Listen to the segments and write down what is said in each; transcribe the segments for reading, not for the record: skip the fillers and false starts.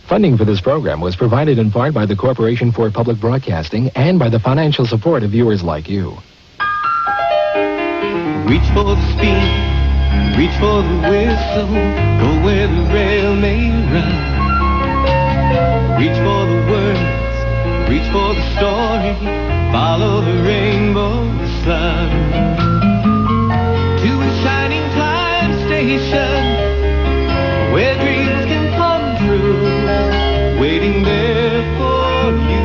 Funding for this program was provided in part by the Corporation for Public Broadcasting and by the financial support of viewers like you. Reach for the speed, reach for the whistle, go where the rail may run. Reach for the words, reach for the story, follow the rainbow sun. To a shining time station, where dreams can come true, waiting there for you.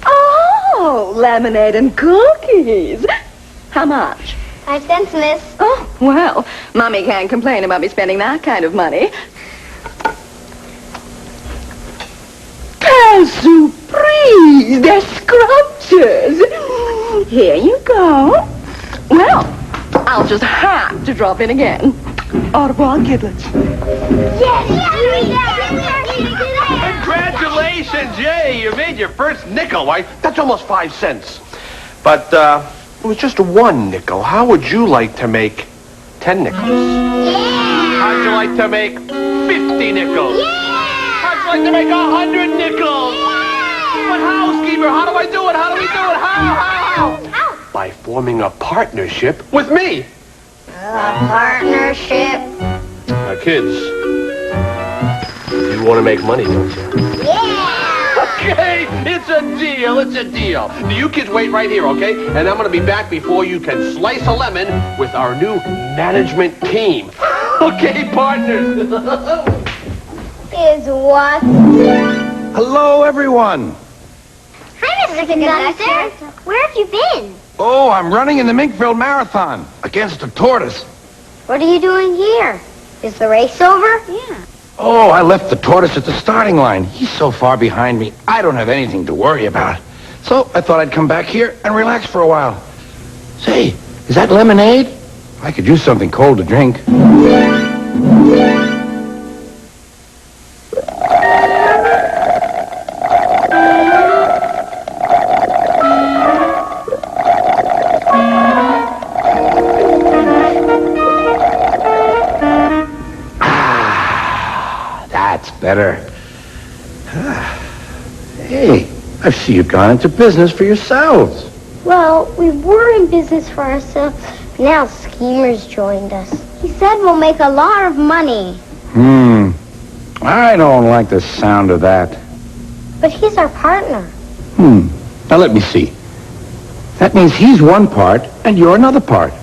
Oh, lemonade and cookies. How much? 5 cents, miss. Oh, well, Mommy can't complain about me spending that kind of money. Surprise! They're scrumptious. Here you go. Well, I'll just have to drop in again. Au revoir, kidlets. Congratulations, Jay! You made your first nickel. Why, that's almost 5 cents. But, it was just 1 nickel. How would you like to make 10 nickels? Yeah! How'd you like to make 50 nickels? Yeah! How'd you like to make 100 nickels? Yeah! But housekeeper, how do I do it? How do we do it? How? By forming a partnership with me. A partnership. Now, kids, you want to make money, don't you? Yeah! Okay, it's a deal, it's a deal. Now, you kids wait right here, okay? And I'm going to be back before you can slice a lemon with our new management team. Okay, partners. Is what? Hello, everyone. Hi, Mr. Conductor. Where have you been? Oh, I'm running in the Minkville Marathon against a tortoise. What are you doing here? Is the race over? Yeah. Oh, I left the tortoise at the starting line. He's so far behind me, I don't have anything to worry about. So I thought I'd come back here and relax for a while. Say, is that lemonade? I could use something cold to drink. Better. Hey, I see you've gone into business for yourselves. Well, we were in business for ourselves. Now Schemer's joined us. He said we'll make a lot of money. I don't like the sound of that. But he's our partner. Now let me see. That means he's one part and you're another part.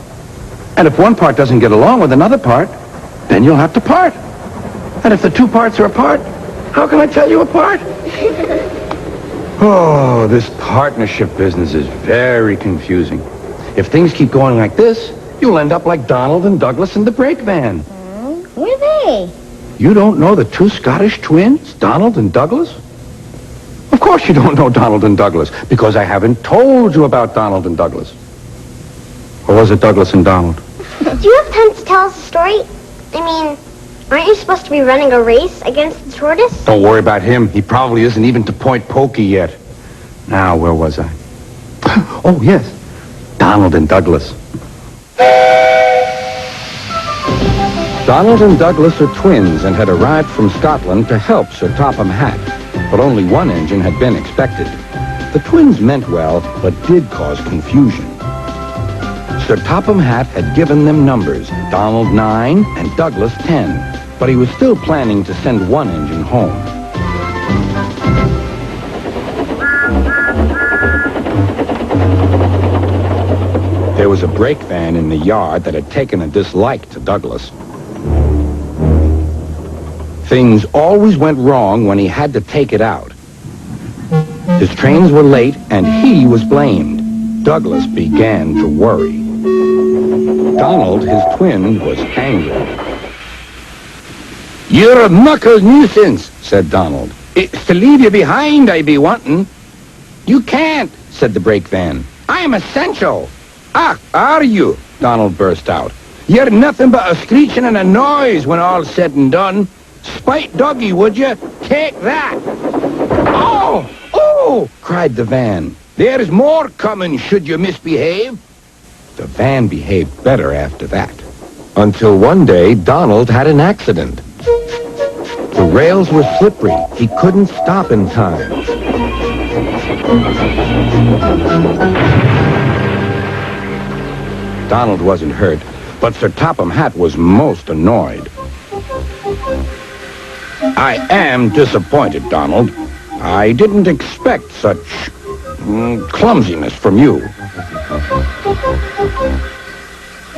And if one part doesn't get along with another part, then you'll have to part. And if the two parts are apart, how can I tell you apart? Oh, this partnership business is very confusing. If things keep going like this, you'll end up like Donald and Douglas in the brake van. Who are they? You don't know the 2 Scottish twins, Donald and Douglas? Of course you don't know Donald and Douglas, because I haven't told you about Donald and Douglas. Or was it Douglas and Donald? Do you have time to tell us a story? I mean, aren't you supposed to be running a race against the tortoise? Don't worry about him. He probably isn't even to Point Pokey yet. Now, where was I? Oh, yes. Donald and Douglas. Donald and Douglas are twins and had arrived from Scotland to help Sir Topham Hatt. But only one engine had been expected. The twins meant well, but did cause confusion. Sir Topham Hatt had given them numbers, Donald 9 and Douglas 10. But he was still planning to send one engine home. There was a brake van in the yard that had taken a dislike to Douglas. Things always went wrong when he had to take it out. His trains were late, and he was blamed. Douglas began to worry. Donald, his twin, was angry. "You're a muckle nuisance," said Donald. "It's to leave you behind I be wanting." "You can't," said the brake van. "I'm essential." "Ah, are you?" Donald burst out. "You're nothing but a screeching and a noise when all's said and done. Spite doggy, would you? Take that! Oh! Oh! Cried the van. There's more coming should you misbehave. The van behaved better after that. Until one day, Donald had an accident. The rails were slippery. He couldn't stop in time. Donald wasn't hurt, but Sir Topham Hatt was most annoyed. I am disappointed, Donald. I didn't expect such clumsiness from you.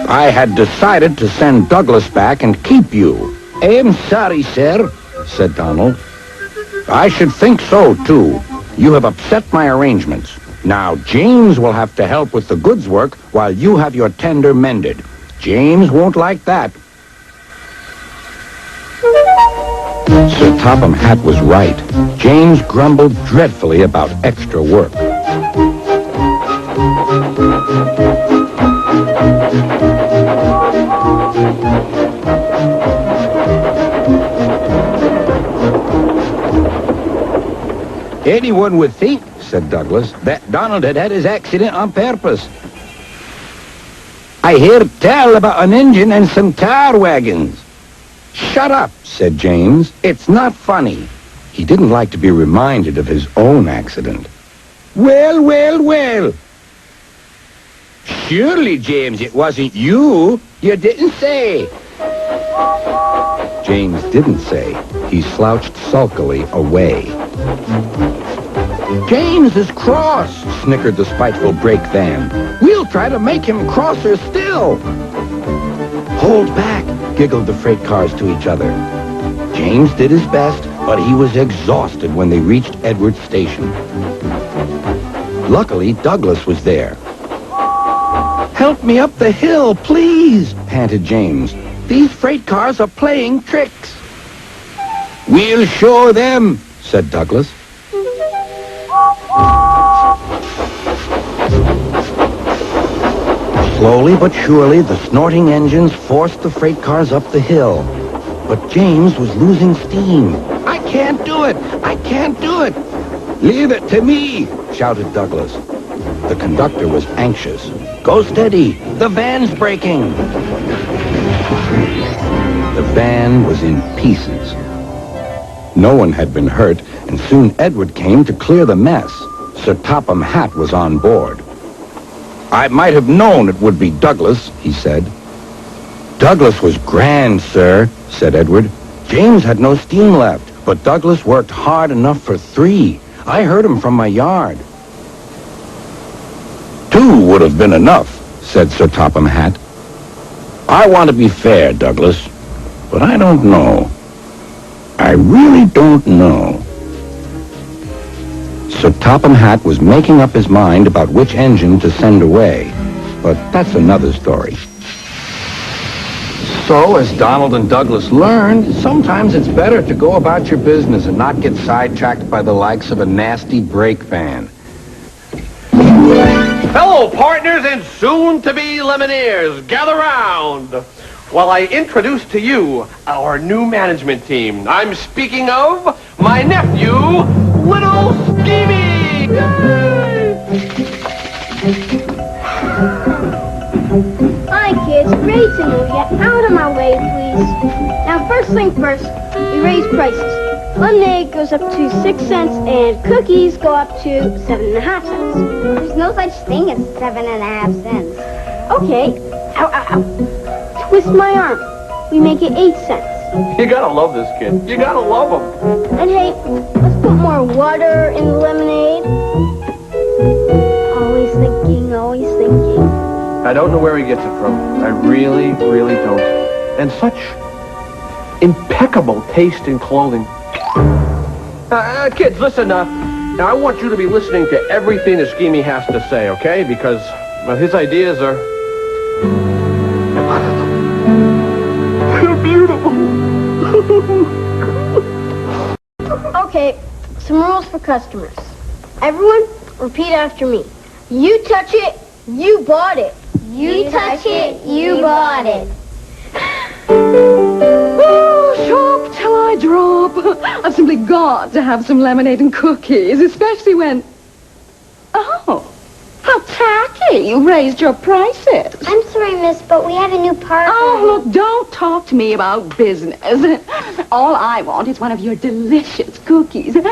I had decided to send Douglas back and keep you. I'm sorry, sir, said Donald. I should think so, too. You have upset my arrangements. Now, James will have to help with the goods work while you have your tender mended. James won't like that. Sir Topham Hatt was right. James grumbled dreadfully about extra work. Anyone would think, said Douglas, that Donald had had his accident on purpose. I hear tell about an engine and some tar wagons. Shut up, said James. It's not funny. He didn't like to be reminded of his own accident. Well, well, well. Surely, James, it wasn't you. You didn't say. James didn't say. He slouched sulkily away. James is cross, snickered the spiteful brake van. We'll try to make him crosser still. Hold back, giggled the freight cars to each other. James did his best, but he was exhausted when they reached Edward's station. Luckily, Douglas was there. Help me up the hill, please, panted James. These freight cars are playing tricks. We'll show them, said Douglas. Slowly but surely, the snorting engines forced the freight cars up the hill. But James was losing steam. I can't do it! I can't do it! Leave it to me, shouted Douglas. The conductor was anxious. Go steady! The van's breaking! The van was in pieces. No one had been hurt, and soon Edward came to clear the mess. Sir Topham Hatt was on board. I might have known it would be Douglas, he said. Douglas was grand, sir, said Edward. James had no steam left, but Douglas worked hard enough for 3. I heard him from my yard. 2 would have been enough, said Sir Topham Hatt. I want to be fair, Douglas, but I don't know. I really don't know. Sir Topham Hatt was making up his mind about which engine to send away, but that's another story. So, as Donald and Douglas learned, sometimes it's better to go about your business and not get sidetracked by the likes of a nasty brake van. Hello, partners and soon-to-be Lemonairs. Gather round while I introduce to you our new management team. I'm speaking of my nephew, Little Schemee. Hi, kids. Ready to move. Get out of my way, please. Now, first thing first, we raise prices. Lemonade goes up to 6 cents, and cookies go up to 7.5 cents. There's no such thing as 7.5 cents. Okay. Ow, ow, ow. Twist my arm. We make it 8 cents. You gotta love this kid. You gotta love him. And hey, let's put more water in the lemonade. Always thinking, always thinking. I don't know where he gets it from. I really, really don't. And such impeccable taste in clothing. Kids, listen, now I want you to be listening to everything that Schemee has to say, okay? Because his ideas are... they're beautiful. Okay, some rules for customers. Everyone, repeat after me. You touch it, you bought it. You touch it, you bought it. Oh, shop till I I've simply got to have some lemonade and cookies, especially when... Oh, how tacky. You raised your prices. I'm sorry, miss, but we have a new partner. Oh, look, don't talk to me about business. All I want is one of your delicious cookies. Icky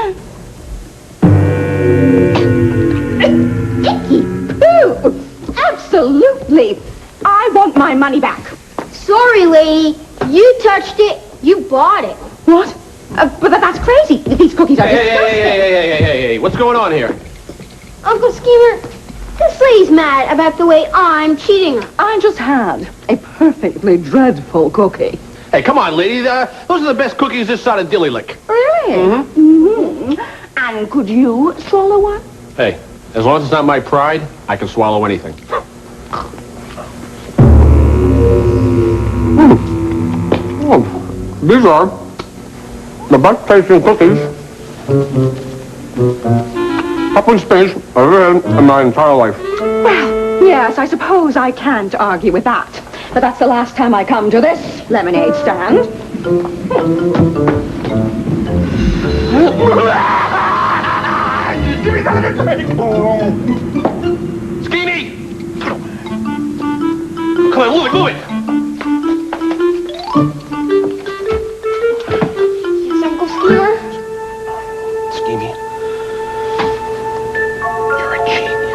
poo! Absolutely. I want my money back. Sorry, lady. You touched it. You bought it. What? But that's crazy. These cookies are disgusting. Hey, what's going on here? Uncle Schemer, this lady's mad about the way I'm cheating her. I just had a perfectly dreadful cookie. Hey, come on, lady. Those are the best cookies this side of Dilly Lick. Really? Mm-hmm. And could you swallow one? Hey, as long as it's not my pride, I can swallow anything. These are the best tasting cookies up in space I've ever had in my entire life. Well, yes, I suppose I can't argue with that. But that's the last time I come to this lemonade stand. Schemee! Come on, move it! Yes, Uncle Schemer? Schemee, you're a genius.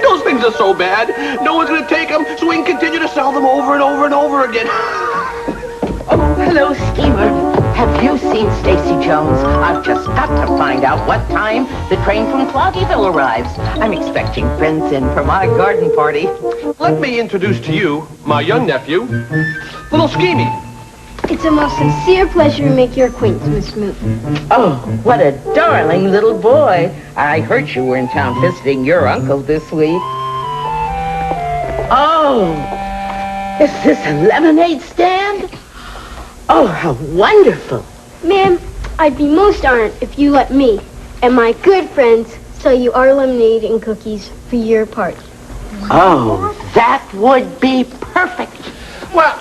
Those things are so bad, no one's gonna take them, so we can continue to sell them over and over and over again. Oh, hello, Schemer. Have you seen Stacy Jones? I've just got to find out what time the train from Cloggyville arrives. I'm expecting friends in for my garden party. Let me introduce to you my young nephew, little Schemee. It's a most sincere pleasure to make your acquaintance, Miss Smoot. Oh, what a darling little boy. I heard you were in town visiting your uncle this week. Oh, is this a lemonade stand? Oh, how wonderful. Ma'am, I'd be most honored if you let me and my good friends sell you our lemonade and cookies for your party. Oh, that would be perfect. Well,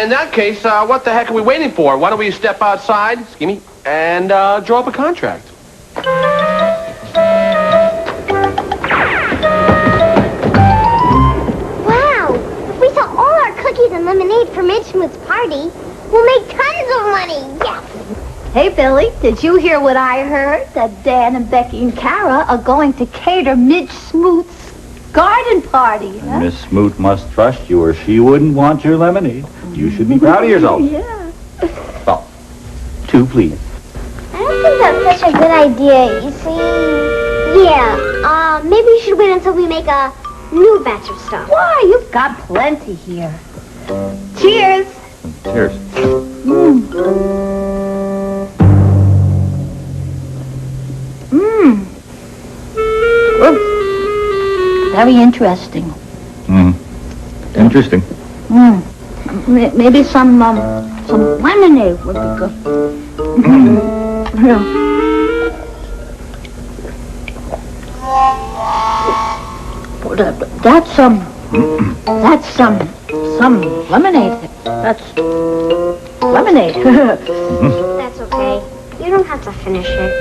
in that case, what the heck are we waiting for? Why don't we step outside, Schemee, and draw up a contract? Wow! If we sell all our cookies and lemonade for Midge Smoot's party, we'll make tons of money! Yes! Hey, Billy, did you hear what I heard? That Dan and Becky and Kara are going to cater Midge Smoot's garden party, huh? Miss Smoot must trust you or she wouldn't want your lemonade. You should be proud of yourself. Yeah. Well, 2, please. I don't think that's such a good idea, you see. Yeah, maybe we should wait until we make a new batch of stuff. Why, you've got plenty here. Cheers. Cheers. Very interesting. Interesting. Maybe some lemonade would be good. Yeah. That's some lemonade. That's lemonade. That's okay. You don't have to finish it.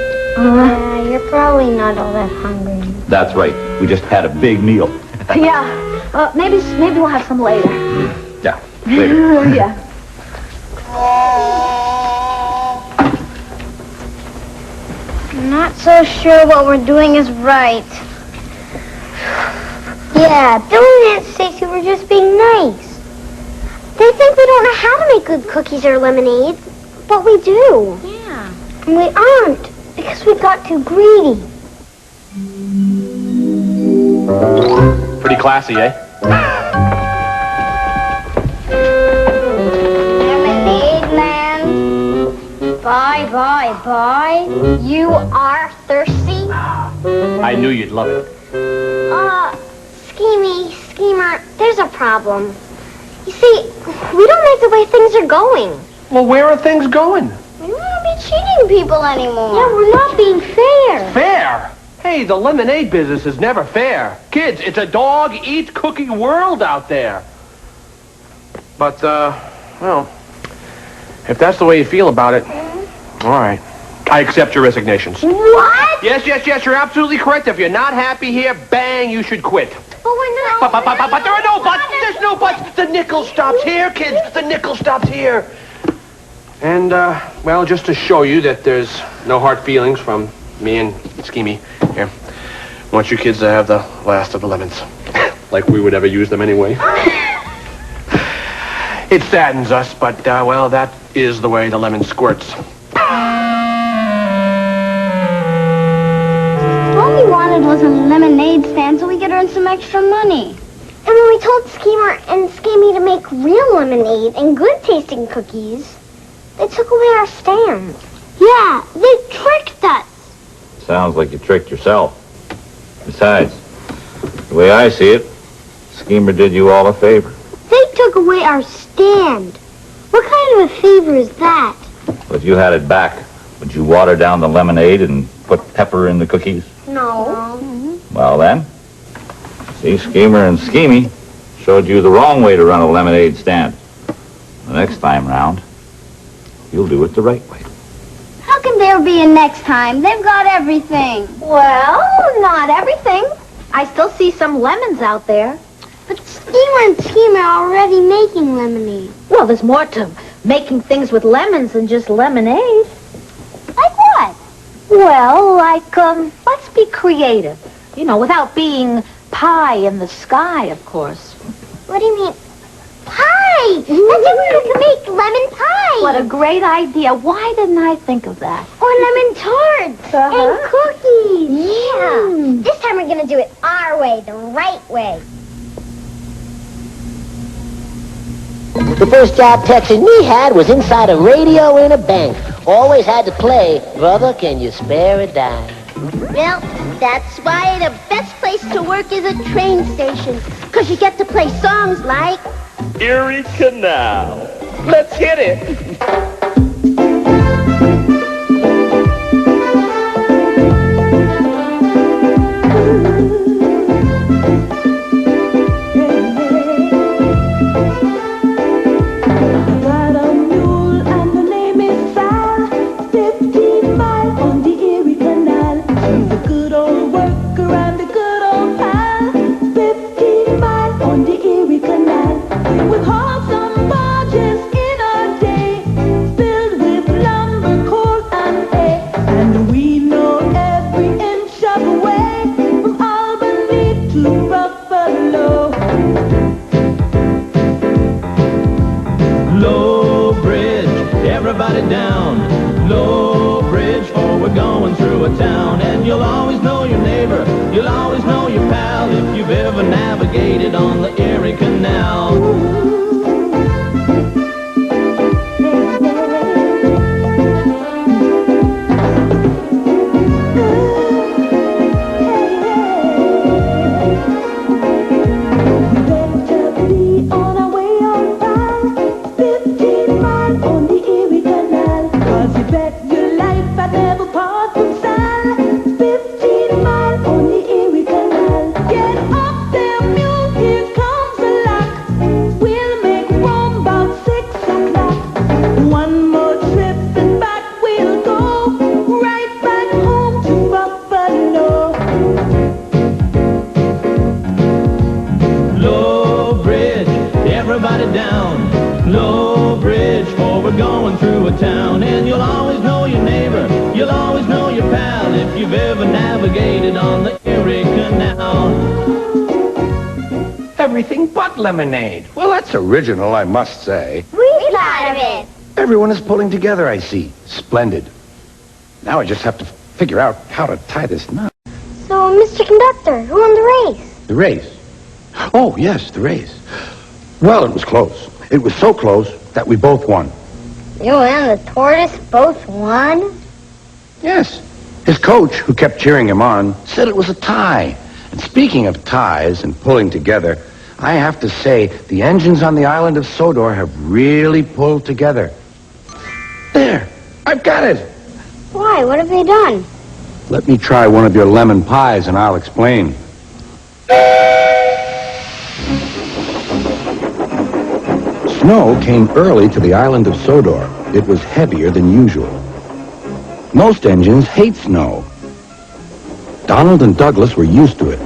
You're probably not all that hungry. That's right. We just had a big meal. Yeah. Maybe we'll have some later. Yeah, later. Yeah. I'm not so sure what we're doing is right. Yeah, Billy and Stacy were just being nice. They think we don't know how to make good cookies or lemonade, but we do. Yeah. And we aren't, because we got too greedy. Pretty classy, eh? Lemonade man. Bye. You are thirsty? I knew you'd love it. Schemer, there's a problem. You see, we don't like the way things are going. Well, where are things going? We don't want to be cheating people anymore. Yeah, we're not being fair. Fair? Hey, the lemonade business is never fair. Kids, it's a dog-eat-cookie world out there. But, well, if that's the way you feel about it, all right. I accept your resignations. What? Yes, you're absolutely correct. If you're not happy here, bang, you should quit. But we're not. But there are no buts. There's no buts. The nickel stops here, kids. The nickel stops here. And, well, just to show you that there's no hard feelings from me and Schemee, here. I want you kids to have the last of the lemons. Like we would ever use them anyway. It saddens us, but, well, that is the way the lemon squirts. All we wanted was a lemonade stand so we could earn some extra money. And when we told Schemer and Schemee to make real lemonade and good-tasting cookies, they took away our stand. Yeah, they tricked us. Sounds like you tricked yourself. Besides, the way I see it, Schemer did you all a favor. They took away our stand. What kind of a favor is that? If you had it back, would you water down the lemonade and put pepper in the cookies? No. Well then, see, Schemer and Schemee showed you the wrong way to run a lemonade stand. The next time round, you'll do it the right way. How can there be a next time? They've got everything. Well, not everything. I still see some lemons out there. But Schemer and Schemee are already making lemonade. Well, there's more to making things with lemons than just lemonade. Like what? Well, like, let's be creative. You know, without being pie in the sky, of course. What do you mean? Pie! That's how we can make lemon pie! What a great idea. Why didn't I think of that? Or lemon tarts! And cookies! Yeah! This time we're gonna do it our way, the right way. The first job Tex and me had was inside a radio in a bank. Always had to play, Brother, Can You Spare a Dime? Well, that's why the best place to work is a train station. Because you get to play songs like... Erie Canal. Let's hit it. Down, low bridge, for we're going through a town. And you'll always know your neighbor, you'll always know your pal, if you've ever navigated on the Erie Canal. Town, and you'll always know your neighbor, you'll always know your pal, if you've ever navigated on the Erie Canal. Everything but lemonade. Well, that's original, I must say. We thought of it. Everyone is pulling together, I see. Splendid. Now I just have to figure out how to tie this knot. So, Mr. Conductor, who won the race? The race? Oh, yes, the race. Well, it was close. It was so close that we both won. You and the tortoise both won? Yes. His coach, who kept cheering him on, said it was a tie. And speaking of ties and pulling together, I have to say the engines on the island of Sodor have really pulled together. There. I've got it. Why? What have they done? Let me try one of your lemon pies and I'll explain. Snow came early to the island of Sodor, It was heavier than usual. Most engines hate snow. Donald and Douglas were used to it.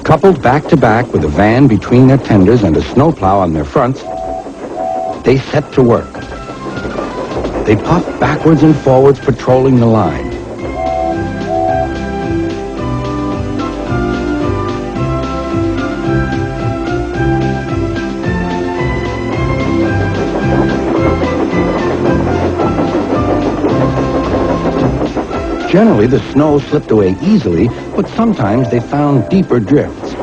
Coupled back to back with a van between their tenders and a snowplow on their fronts, they set to work. They puffed backwards and forwards, patrolling the line. Generally, the snow slipped away easily, but sometimes they found deeper drifts.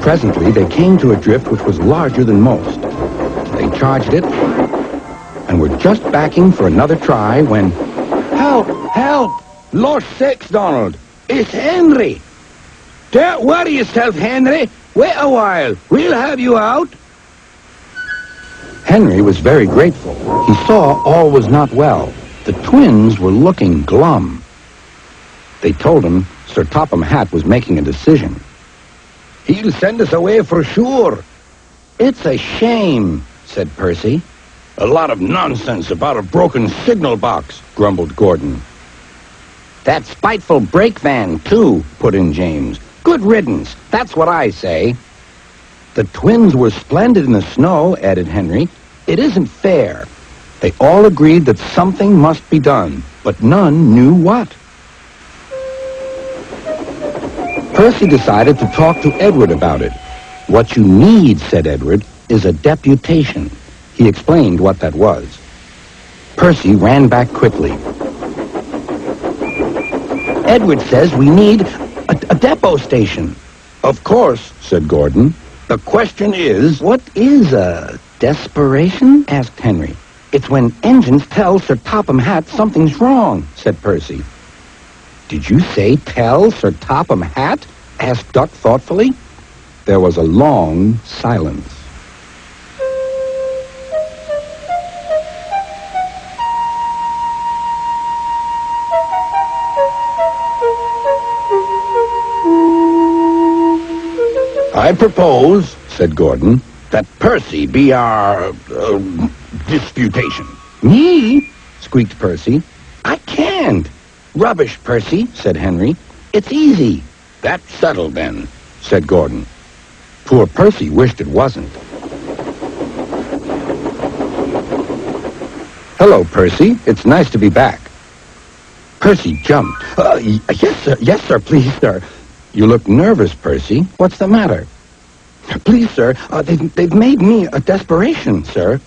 Presently, they came to a drift which was larger than most. They charged it and were just backing for another try when... Help! Help! Lord sakes, Donald! It's Henry! Don't worry yourself, Henry. Wait a while. We'll have you out. Henry was very grateful. He saw all was not well. The twins were looking glum. They told him Sir Topham Hatt was making a decision. He'll send us away for sure. It's a shame, said Percy. A lot of nonsense about a broken signal box, grumbled Gordon. That spiteful brake van, too, put in James. Good riddance, that's what I say. The twins were splendid in the snow, added Henry. It isn't fair. They all agreed that something must be done, but none knew what. Percy decided to talk to Edward about it. What you need, said Edward, is a deputation. He explained what that was. Percy ran back quickly. Edward says we need a depot station. Of course, said Gordon. The question is... What is a desperation? Asked Henry. It's when engines tell Sir Topham Hatt something's wrong, said Percy. Did you say tell Sir Topham Hatt? Asked Duck thoughtfully. There was a long silence. I propose, said Gordon, that Percy be our disputation. Me? Squeaked Percy. I can't. Rubbish, Percy, said Henry. It's easy. That's settled, then, said Gordon. Poor Percy wished it wasn't. Hello, Percy. It's nice to be back. Percy jumped. Yes, sir, please, sir. You look nervous, Percy. What's the matter? Please, sir, they've made me a desperation, sir.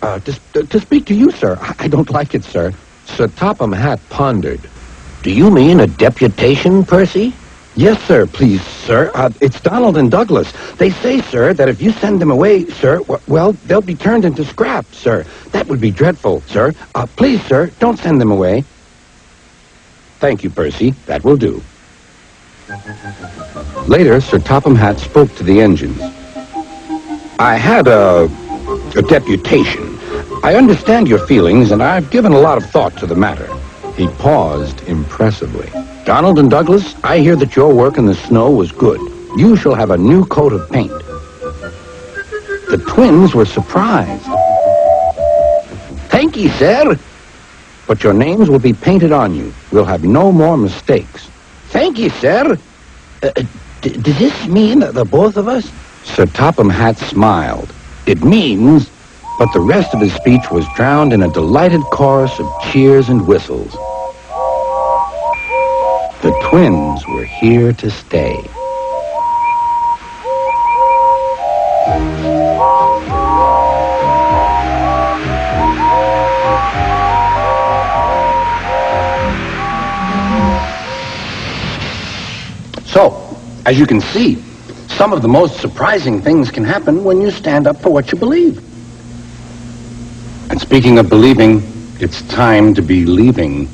To speak to you, sir. I don't like it, sir. Sir Topham Hatt pondered. Do you mean a deputation, Percy? Yes, sir, please, sir. It's Donald and Douglas. They say, sir, that if you send them away, sir, well, they'll be turned into scrap, sir. That would be dreadful, sir. Please, sir, don't send them away. Thank you, Percy. That will do. Later, Sir Topham Hatt spoke to the engines. I had a deputation. I understand your feelings, and I've given a lot of thought to the matter. He paused impressively. Donald and Douglas, I hear that your work in the snow was good. You shall have a new coat of paint. The twins were surprised. Thank you, sir. But your names will be painted on you. We'll have no more mistakes. Thank you, sir. Does this mean the both of us? Sir Topham Hatt smiled. It means... But the rest of his speech was drowned in a delighted chorus of cheers and whistles. The twins were here to stay. So, as you can see, some of the most surprising things can happen when you stand up for what you believe. And speaking of believing, it's time to be leaving.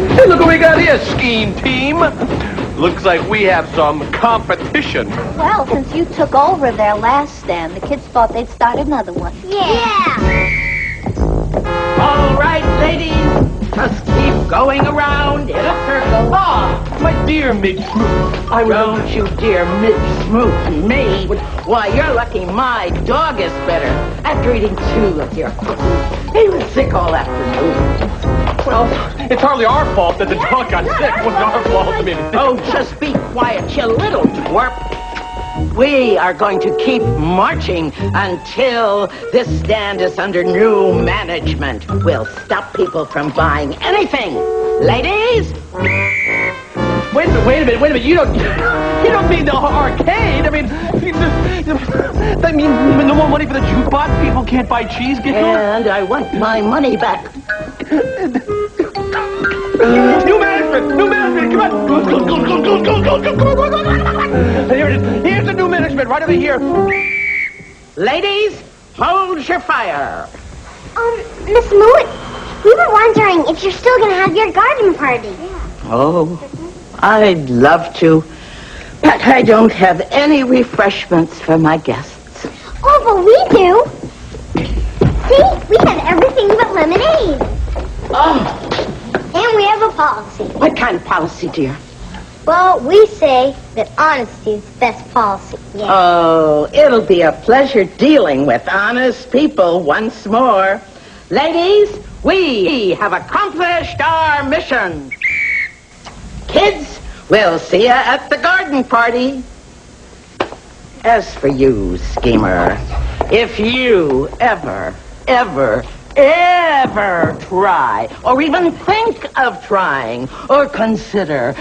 Hey, look what we got here, scheme team. Looks like we have some competition. Well, since you took over their last stand, the kids thought they'd start another one. Yeah! All right, ladies, just keep going around in a circle. Ah, my dear dear Midge Smoot. Don't you dare Midge Smoot me. Why, you're lucky my dog is better. After eating 2 of your cookies, he was sick all afternoon. Well, it's hardly our fault that the dog got sick. It wasn't our fault. I mean, Oh, just be quiet, you little twerp. We are going to keep marching until this stand is under new management. We'll stop people from buying anything. Ladies? Wait a minute. You don't mean the arcade. I mean, that means no more money for the jukebox. People can't buy cheese. And I want my money back. New management. Come on. Go. Here it is. Here's the new management right over here. Ladies, hold your fire. Miss Smoot, we were wondering if you're still going to have your garden party. Oh, I'd love to, but I don't have any refreshments for my guests. Oh, but we do. See, we have everything but lemonade. Oh. And we have a policy. What kind of policy, dear? Well, we say that honesty is the best policy. Yeah. Oh, it'll be a pleasure dealing with honest people once more. Ladies, we have accomplished our mission. Kids, we'll see you at the garden party. As for you, schemer, if you ever try, or even think of trying, or consider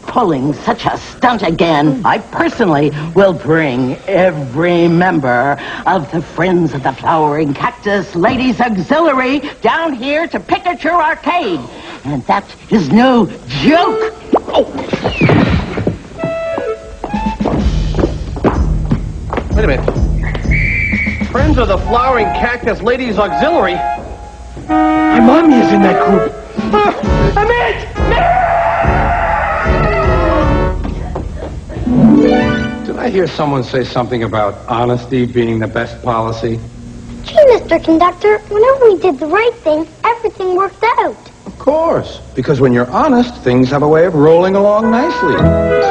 pulling such a stunt again, I personally will bring every member of the Friends of the Flowering Cactus Ladies Auxiliary down here to Pickature Arcade. And that is no joke. Oh. Wait a minute. Friends of the Flowering Cactus Ladies Auxiliary? My mommy is in that group. Did I hear someone say something about honesty being the best policy? Gee, Mr. Conductor, whenever we did the right thing, everything worked out. Of course, because when you're honest, things have a way of rolling along nicely.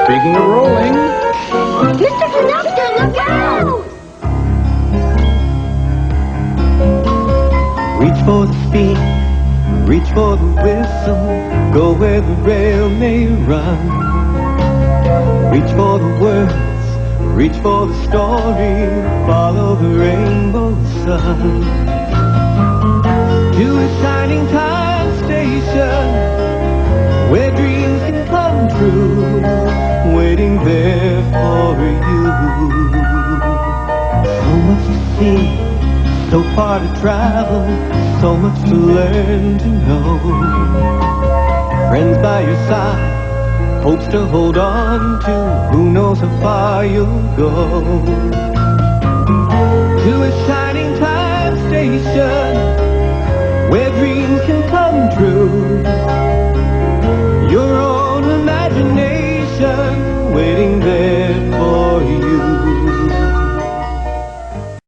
Speaking of rolling... Mr. Conductor, look out! Reach for the speed, reach for the whistle, go where the rail may run. Reach for the words, reach for the story, follow the rainbow sun. To a shining time station, where dreams can come true, waiting there for you. So much to see, so far to travel, so much to learn to know. Friends by your side, hopes to hold on to, who knows how far you'll go. To a shining time station, where dreams can come true,